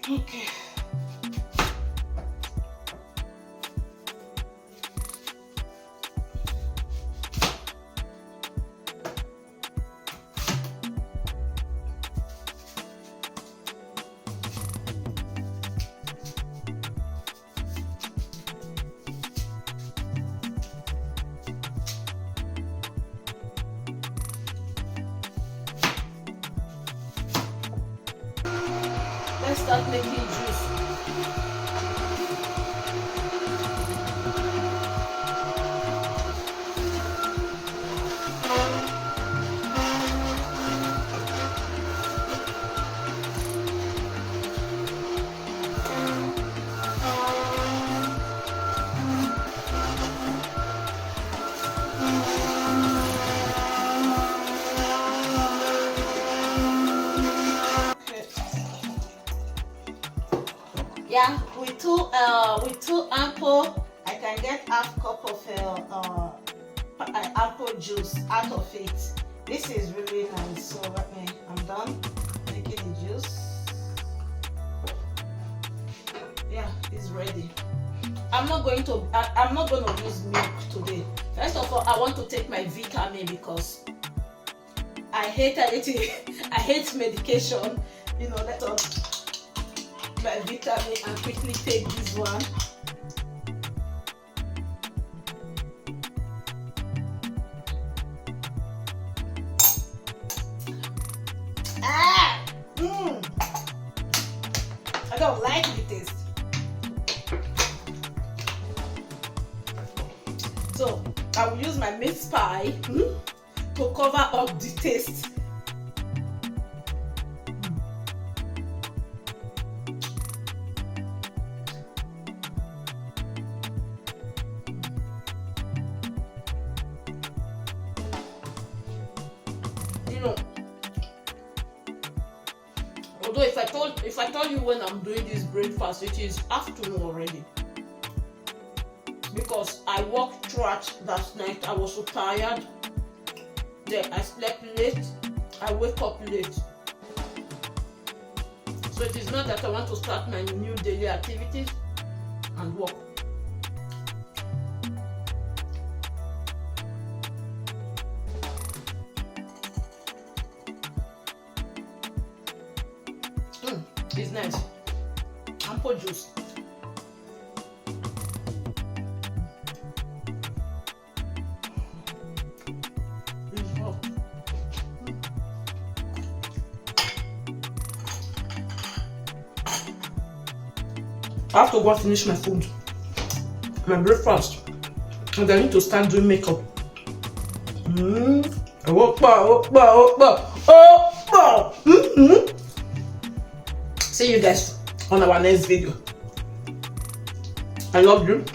Okay. Let's start making juice. Yeah, with two apple, I can get half cup of apple juice out of it. This is really nice. So I'm done making the juice. Yeah, it's ready. I'm not going to use milk today. First of all, I want to take my vitamin because I hate medication. You know, let us my vitamin and quickly take this one. I don't like the taste. So I will use my meat pie to cover up the taste. You know, although if I told you when I'm doing this breakfast, it is afternoon already. Because I worked throughout last night, I was so tired. Then I slept late, I wake up late. So it is not that I want to start my new daily activities and work. It's nice. Apple juice. It's hot. I have to go and finish my food, my breakfast, and I need to start doing makeup. See you guys on our next video. I love you.